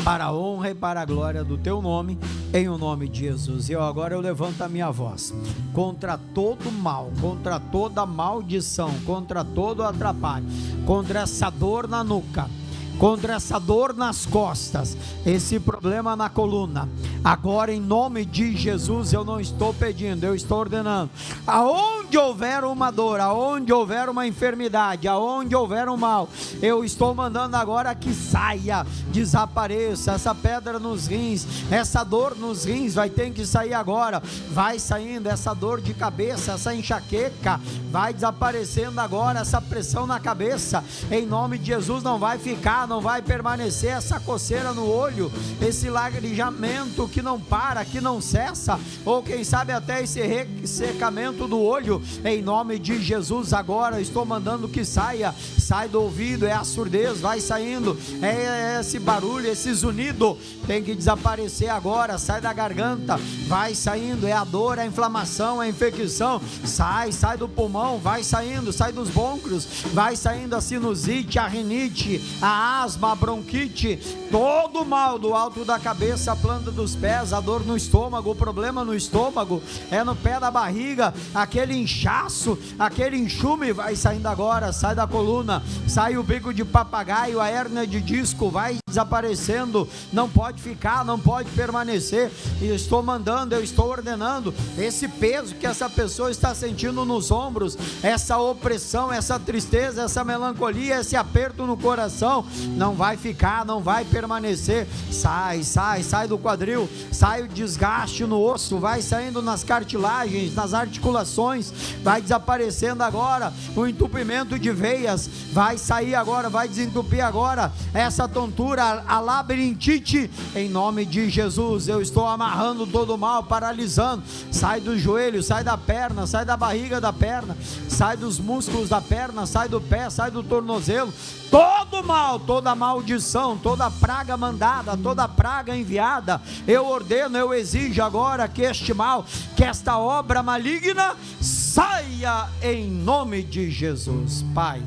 Speaker 1: para a honra e para a glória do teu nome, em o nome de Jesus. E agora eu levanto a minha voz contra todo mal, contra toda maldição, contra todo atrapalho, contra essa dor na nuca, contra essa dor nas costas, esse problema na coluna. Agora, em nome de Jesus, eu não estou pedindo, eu estou ordenando. Aonde houver uma dor, aonde houver uma enfermidade, aonde houver um mal, eu estou mandando agora que saia, desapareça. Essa pedra nos rins, essa dor nos rins vai ter que sair agora. Vai saindo essa dor de cabeça, essa enxaqueca vai desaparecendo agora. Essa pressão na cabeça, em nome de Jesus, não vai ficar, não vai permanecer. Essa coceira no olho, esse lagrimento que não para, que não cessa, ou quem sabe até esse ressecamento do olho, em nome de Jesus, agora estou mandando que saia. Sai do ouvido, é a surdez, vai saindo, é esse barulho, esse zunido, tem que desaparecer agora. Sai da garganta, vai saindo, é a dor, é a inflamação, é a infecção, sai do pulmão, vai saindo, sai dos brônquios, vai saindo a sinusite, a rinite, a asma, a bronquite, todo mal do alto da cabeça, a planta dos pés, a dor no estômago, o problema no estômago, é no pé da barriga, aquele inchaço, aquele enxume, vai saindo agora. Sai da coluna, sai o bico de papagaio, a hérnia de disco, vai desaparecendo, não pode ficar, não pode permanecer. E eu estou mandando, eu estou ordenando, esse peso que essa pessoa está sentindo nos ombros, essa opressão, essa tristeza, essa melancolia, esse aperto no coração, não vai ficar, não vai permanecer. Sai do quadril, sai o desgaste no osso, vai saindo nas cartilagens, nas articulações, vai desaparecendo agora o entupimento de veias, vai sair agora, vai desentupir agora essa tontura, a labirintite, em nome de Jesus. Eu estou amarrando todo o mal, paralisando. Sai dos joelhos, sai da perna, sai da barriga da perna, sai dos músculos da perna, sai do pé, sai do tornozelo. Todo mal, toda maldição, toda praga mandada, toda praga enviada, eu ordeno, eu exijo agora que este mal, que esta obra maligna saia em nome de Jesus, Pai.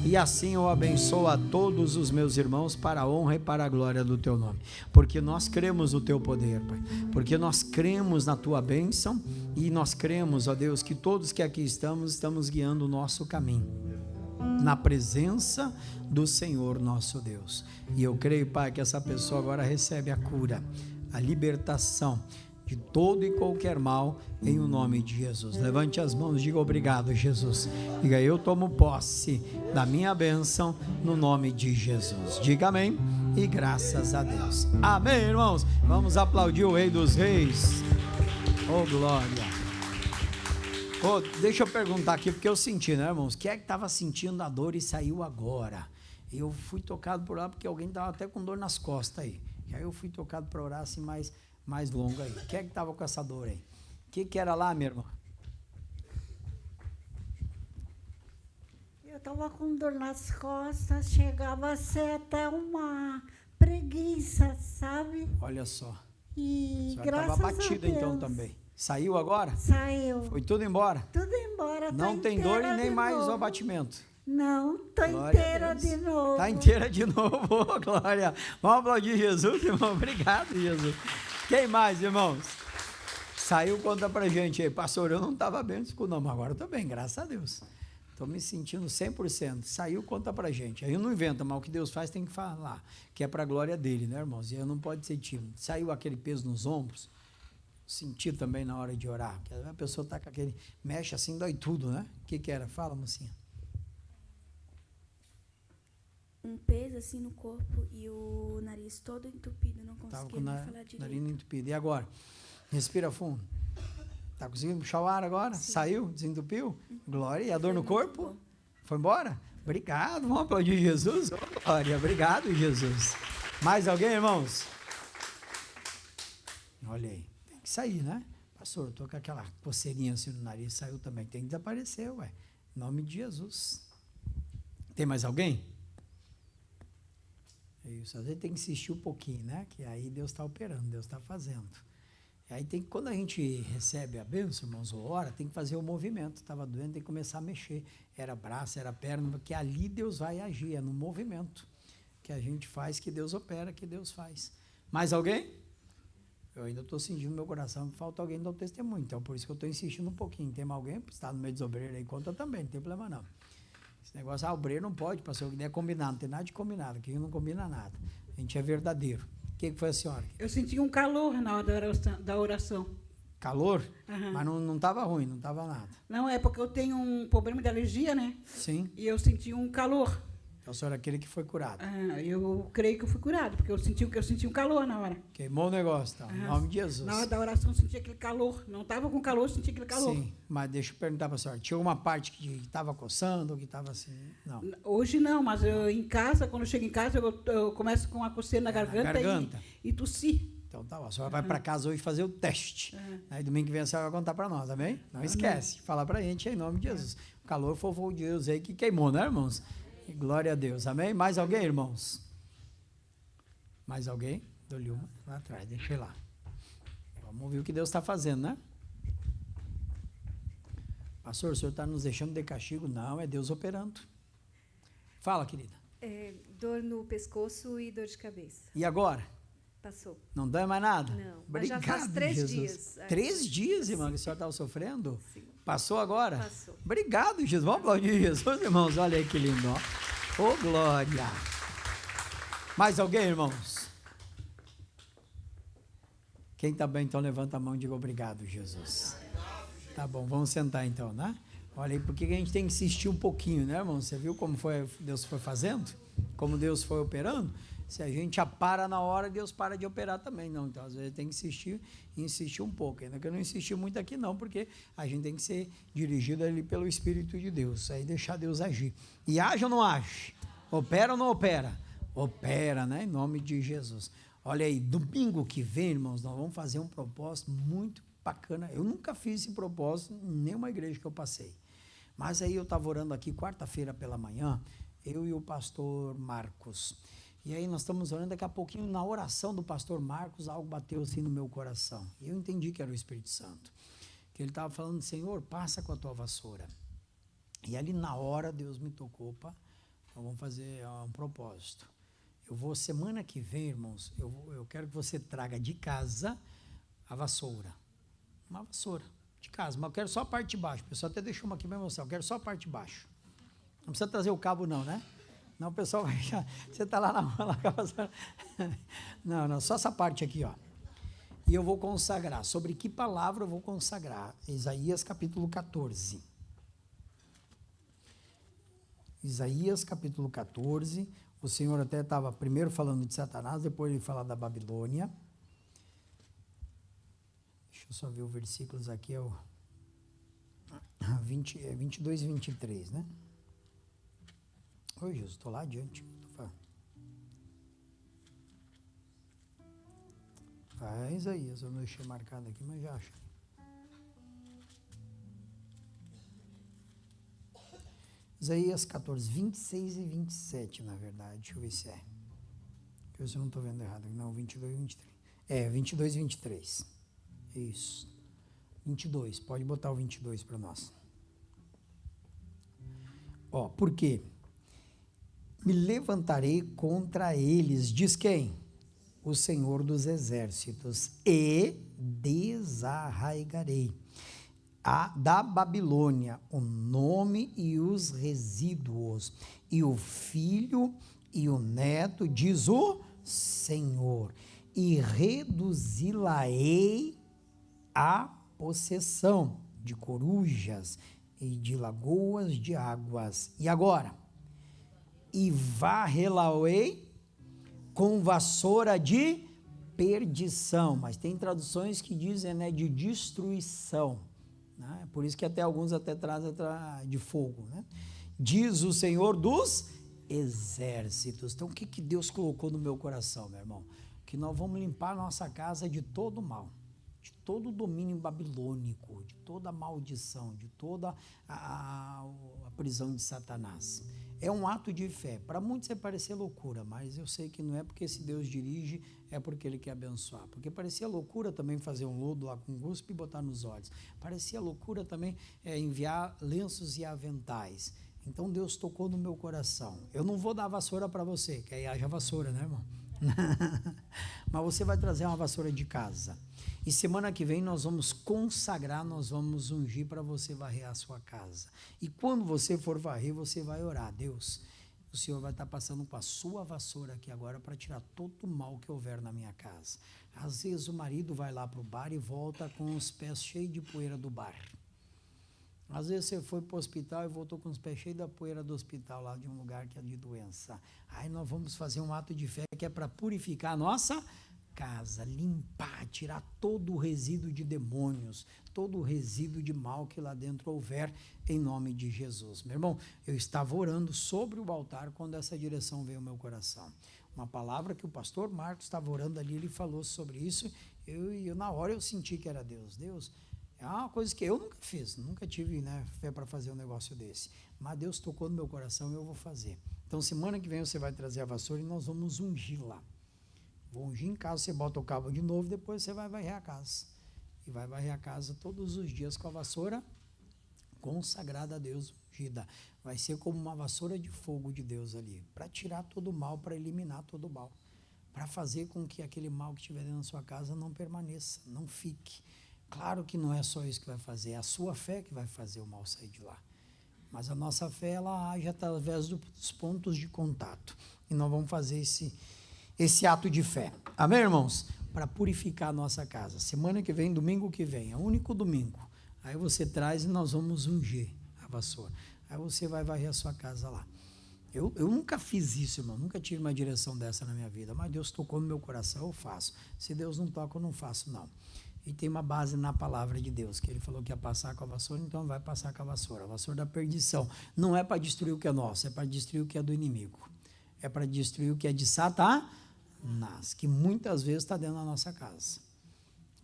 Speaker 1: E assim eu abençoo a todos os meus irmãos para a honra e para a glória do Teu nome, porque nós cremos no Teu poder, Pai, porque nós cremos na Tua bênção, e nós cremos, ó Deus, que todos que aqui estamos guiando o nosso caminho, na presença do Senhor nosso Deus. E eu creio, Pai, que essa pessoa agora recebe a cura, a libertação de todo e qualquer mal, em o nome de Jesus. Levante as mãos, diga obrigado, Jesus. Diga, eu tomo posse da minha bênção no nome de Jesus. Diga amém e graças a Deus. Amém, irmãos. Vamos aplaudir o Rei dos Reis. Oh, glória. Oh, deixa eu perguntar aqui, porque eu senti, né, irmãos? Quem é que estava sentindo a dor e saiu agora? Eu fui tocado por lá porque alguém estava até com dor nas costas aí. E aí eu fui tocado para orar assim mais longo aí. Quem é que estava com essa dor aí? O que era lá, minha irmã?
Speaker 3: Eu estava com dor nas costas, chegava a ser até uma preguiça, sabe?
Speaker 1: Olha só.
Speaker 3: E
Speaker 1: a
Speaker 3: graças
Speaker 1: estava batida
Speaker 3: a Deus.
Speaker 1: Então também. Saiu agora?
Speaker 3: Saiu.
Speaker 1: Foi tudo embora?
Speaker 3: Tudo embora.
Speaker 1: Não
Speaker 3: tá
Speaker 1: tem dor e nem mais
Speaker 3: novo.
Speaker 1: o abatimento.
Speaker 3: Não, tá
Speaker 1: Glória
Speaker 3: inteira de novo.
Speaker 1: Está inteira de novo, oh, glória. Vamos aplaudir Jesus, irmão. Obrigado, Jesus. Quem mais, irmãos? Saiu, conta pra gente aí. Pastor, eu não estava bem, não, mas agora eu estou bem, graças a Deus. Estou me sentindo 100%. Saiu, conta pra gente. Aí eu não invento, mas o que Deus faz tem que falar, que é para a glória dele, né, irmãos? E eu não pode ser tímido. Saiu aquele peso nos ombros, senti também na hora de orar. A pessoa está com aquele, mexe assim, dói tudo, né? O que era? Fala, mocinha.
Speaker 4: Um peso assim no corpo e o nariz todo entupido, não conseguia nem falar direito. Nariz
Speaker 1: entupido. E agora? Respira fundo. Tá conseguindo puxar o ar agora? Sim. Saiu? Desentupiu? Glória. E a dor no corpo? Foi embora? Obrigado. Vamos aplaudir Jesus? Oh, glória. Obrigado, Jesus. Mais alguém, irmãos? Olha aí. Tem que sair, né? Pastor, eu tô com aquela coceirinha assim no nariz. Saiu também. Tem que desaparecer, ué. Em nome de Jesus. Tem mais alguém? Isso, às vezes tem que insistir um pouquinho, né? Que aí Deus está operando, Deus está fazendo. E aí tem que, quando a gente recebe a bênção, irmãos, ou ora, tem que fazer o movimento. Estava doendo, tem que começar a mexer. Era braço, era perna, porque ali Deus vai agir, é no movimento que a gente faz, que Deus opera, que Deus faz. Mais alguém? Eu ainda estou sentindo no meu coração que falta alguém dar o testemunho, então por isso que eu estou insistindo um pouquinho. Tem mais alguém? Está no meio dos obreiros aí, conta também, não tem problema não. Esse negócio, obreiro não pode, pastor, o que é combinado, não tem nada de combinado, aqui não combina nada. A gente é verdadeiro. O que foi a senhora?
Speaker 2: Eu senti um calor na hora da oração.
Speaker 1: Calor? Uhum. Mas não estava ruim, não estava nada.
Speaker 2: Não, é porque eu tenho um problema de alergia, né?
Speaker 1: Sim.
Speaker 2: E eu senti um calor.
Speaker 1: Então a senhora é aquele que foi curado.
Speaker 2: Eu creio que eu fui curado, porque eu senti um calor na hora.
Speaker 1: Queimou o negócio, então, em nome de Jesus.
Speaker 2: Na hora da oração eu senti aquele calor. Não estava com calor, eu senti aquele calor.
Speaker 1: Sim, mas deixa eu perguntar para a senhora, tinha alguma parte que estava coçando, que estava assim? Não.
Speaker 2: Hoje não, mas em casa, quando eu chego em casa, eu começo com uma coceira na garganta. E tossir.
Speaker 1: Então tá bom, a senhora vai para casa hoje fazer o teste. Aí domingo que vem a senhora vai contar para nós, amém? Não esquece, falar para a gente aí, em nome de Jesus. O calor foi o fogo de Deus aí que queimou, né, irmãos? E glória a Deus, amém? Mais alguém, irmãos? Mais alguém? Dou-lhe uma lá atrás, deixa eu ir lá. Vamos ouvir o que Deus está fazendo, né? Pastor, o senhor está nos deixando de castigo? Não, é Deus operando. Fala, querida.
Speaker 5: Dor no pescoço e dor de cabeça.
Speaker 1: E agora?
Speaker 5: Passou.
Speaker 1: Não dói mais nada?
Speaker 5: Não,
Speaker 1: mas
Speaker 5: já faz 3 dias.
Speaker 1: 3 dias, irmã, que a senhora estava sofrendo?
Speaker 5: Sim.
Speaker 1: Passou agora?
Speaker 5: Passou.
Speaker 1: Obrigado, Jesus. Vamos aplaudir Jesus, irmãos. Olha aí que lindo, ó. Ô, glória. Mais alguém, irmãos? Quem está bem, então levanta a mão e diga obrigado, Jesus. Tá bom, vamos sentar então, né? Olha aí, porque a gente tem que insistir um pouquinho, né, irmão? Você viu como Deus foi fazendo? Como Deus foi operando? Se a gente para na hora, Deus para de operar também, não. Então, às vezes, tem que insistir um pouco. Ainda que eu não insisti muito aqui, não, porque a gente tem que ser dirigido ali pelo Espírito de Deus. Aí deixar Deus agir. E age ou não age? Opera ou não opera? Opera, né? Em nome de Jesus. Olha aí, domingo que vem, irmãos, nós vamos fazer um propósito muito bacana. Eu nunca fiz esse propósito em nenhuma igreja que eu passei. Mas aí eu estava orando aqui quarta-feira pela manhã, eu e o pastor Marcos. E aí nós estamos orando, daqui a pouquinho, na oração do pastor Marcos, algo bateu assim no meu coração. E eu entendi que era o Espírito Santo. Que ele estava falando, Senhor, passa com a tua vassoura. E ali na hora Deus me tocou, opa, nós vamos fazer um propósito. Eu vou, semana que vem, irmãos, eu quero que você traga de casa a vassoura. Uma vassoura de casa, mas eu quero só a parte de baixo. O pessoal até deixou uma aqui para mostrar, eu quero só a parte de baixo. Não precisa trazer o cabo não, né? Não, o pessoal vai já, você está lá na rua, lá com a vassoura. Não, só essa parte aqui, ó. E eu vou consagrar. Sobre que palavra eu vou consagrar? Isaías capítulo 14. Isaías capítulo 14. O Senhor até estava primeiro falando de Satanás, depois ele fala da Babilônia. Deixa eu só ver os versículos aqui, é o 22 e 23, né? Oi, Jesus, estou lá adiante. Isaías, eu não deixei marcado aqui, mas já acho. Isaías 14, 26 e 27, na verdade. Deixa eu ver se é. Deixa eu ver se eu não estou vendo errado. Não, 22 e 23. 22 e 23. Isso. 22. Pode botar o 22 para nós. Por quê? Me levantarei contra eles, diz quem? O Senhor dos Exércitos, e desarraigarei da Babilônia o nome e os resíduos, e o filho e o neto, diz o Senhor, e reduzi-la-ei a possessão de corujas e de lagoas de águas. E agora? E varrê-la-ei com vassoura de perdição, mas tem traduções que dizem, né, de destruição, né? Por isso que até alguns até trazem de fogo, né? Diz o Senhor dos Exércitos. Então o que Deus colocou no meu coração, meu irmão? Que nós vamos limpar a nossa casa de todo mal, de todo o domínio babilônico, de toda a maldição, de toda a prisão de Satanás. É um ato de fé. Para muitos vai parecer loucura, mas eu sei que não é porque esse Deus dirige, é porque Ele quer abençoar. Porque parecia loucura também fazer um lodo lá com guspe e botar nos olhos. Parecia loucura também enviar lenços e aventais. Então Deus tocou no meu coração. Eu não vou dar vassoura para você, que aí haja vassoura, né, irmão? Mas você vai trazer uma vassoura de casa. E semana que vem nós vamos consagrar, nós vamos ungir para você varrer a sua casa. E quando você for varrer, você vai orar. Deus, o Senhor vai estar passando com a sua vassoura aqui agora para tirar todo o mal que houver na minha casa. Às vezes o marido vai lá para o bar e volta com os pés cheios de poeira do bar. Às vezes você foi para o hospital e voltou com os pés cheios da poeira do hospital, lá de um lugar que é de doença. Aí nós vamos fazer um ato de fé que é para purificar a nossa casa, limpar, tirar todo o resíduo de demônios, todo o resíduo de mal que lá dentro houver, em nome de Jesus. Meu irmão, eu estava orando sobre o altar quando essa direção veio ao meu coração. Uma palavra que o pastor Marcos estava orando ali, ele falou sobre isso, eu na hora eu senti que era Deus. Deus, é uma coisa que eu nunca fiz, nunca tive, né, fé para fazer um negócio desse, mas Deus tocou no meu coração e eu vou fazer. Então semana que vem você vai trazer a vassoura e nós vamos ungir lá. Vou ungir em casa, você bota o cabo de novo, depois você vai varrer a casa. E vai varrer a casa todos os dias com a vassoura consagrada a Deus, ungida. Vai ser como uma vassoura de fogo de Deus ali, para tirar todo o mal, para eliminar todo o mal. Para fazer com que aquele mal que estiver dentro da sua casa não permaneça, não fique. Claro que não é só isso que vai fazer, é a sua fé que vai fazer o mal sair de lá. Mas a nossa fé, ela age através dos pontos de contato. E nós vamos fazer esse ato de fé. Amém, irmãos? Para purificar a nossa casa. Semana que vem, domingo que vem, é o único domingo. Aí você traz e nós vamos ungir a vassoura. Aí você vai varrer a sua casa lá. Eu nunca fiz isso, irmão. Nunca tive uma direção dessa na minha vida. Mas Deus tocou no meu coração, eu faço. Se Deus não toca, eu não faço, não. E tem uma base na palavra de Deus, que ele falou que ia passar com a vassoura, então vai passar com a vassoura. A vassoura da perdição. Não é para destruir o que é nosso, é para destruir o que é do inimigo. É para destruir o que é de Satanás, que muitas vezes está dentro da nossa casa.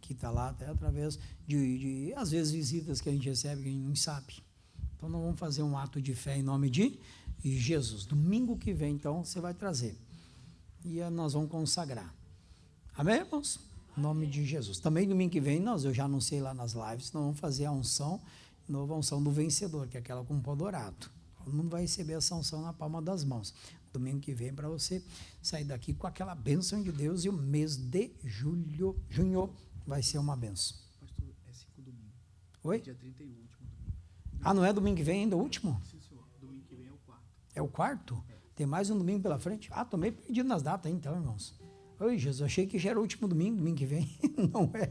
Speaker 1: Que está lá até através de, às vezes, visitas que a gente recebe que a gente não sabe. Então, nós vamos fazer um ato de fé em nome de Jesus. Domingo que vem, então, você vai trazer. E nós vamos consagrar. Amém, irmãos? Em nome de Jesus. Também domingo que vem, eu já anunciei lá nas lives, nós vamos fazer a unção, nova unção do vencedor, que é aquela com pó dourado. Todo mundo vai receber essa unção na palma das mãos. Domingo que vem, para você sair daqui com aquela bênção de Deus, e o mês de junho vai ser uma bênção.
Speaker 6: Pastor, é 5 domingo.
Speaker 1: Oi?
Speaker 6: Dia 31, último domingo.
Speaker 1: Ah, não é domingo que vem ainda o último?
Speaker 6: Sim, senhor. Domingo que vem é o 4.
Speaker 1: É o quarto? Tem mais um domingo pela frente? Ah, tô meio perdido nas datas, então, irmãos. Oi, Jesus, achei que já era o último domingo que vem. Não é.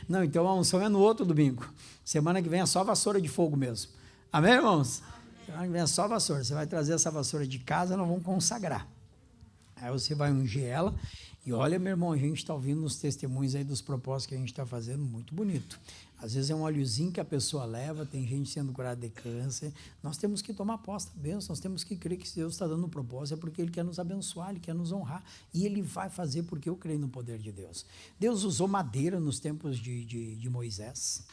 Speaker 1: Não, então a unção é no outro domingo. Semana que vem é só vassoura de fogo mesmo. Amém, irmãos? Amém. Semana que vem é só vassoura. Você vai trazer essa vassoura de casa, nós vamos consagrar. Aí você vai ungir ela. E olha, meu irmão, a gente está ouvindo nos testemunhos aí dos propósitos que a gente está fazendo, muito bonito. Às vezes é um óleozinho que a pessoa leva, tem gente sendo curada de câncer. Nós temos que tomar posse da bênção, nós temos que crer que Deus está dando um propósito, é porque Ele quer nos abençoar, Ele quer nos honrar. E Ele vai fazer porque eu creio no poder de Deus. Deus usou madeira nos tempos de Moisés.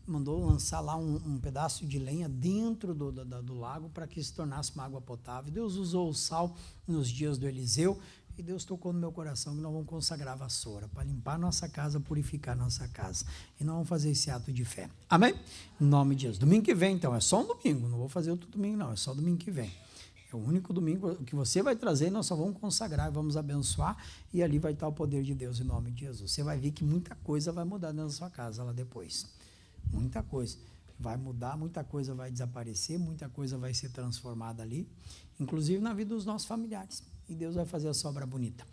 Speaker 1: Mandou lançar lá um pedaço de lenha dentro do lago para que se tornasse uma água potável. Deus usou o sal nos dias do Eliseu. E Deus tocou no meu coração que nós vamos consagrar a vassoura para limpar nossa casa, purificar nossa casa. E nós vamos fazer esse ato de fé. Amém? Em nome de Jesus. Domingo que vem, então, é só um domingo. Não vou fazer outro domingo, não. É só domingo que vem. É o único domingo que você vai trazer, nós só vamos consagrar, vamos abençoar. E ali vai estar o poder de Deus em nome de Jesus. Você vai ver que muita coisa vai mudar dentro da sua casa lá depois. Muita coisa. Vai mudar, muita coisa vai desaparecer, muita coisa vai ser transformada ali. Inclusive na vida dos nossos familiares. E Deus vai fazer a sua obra bonita.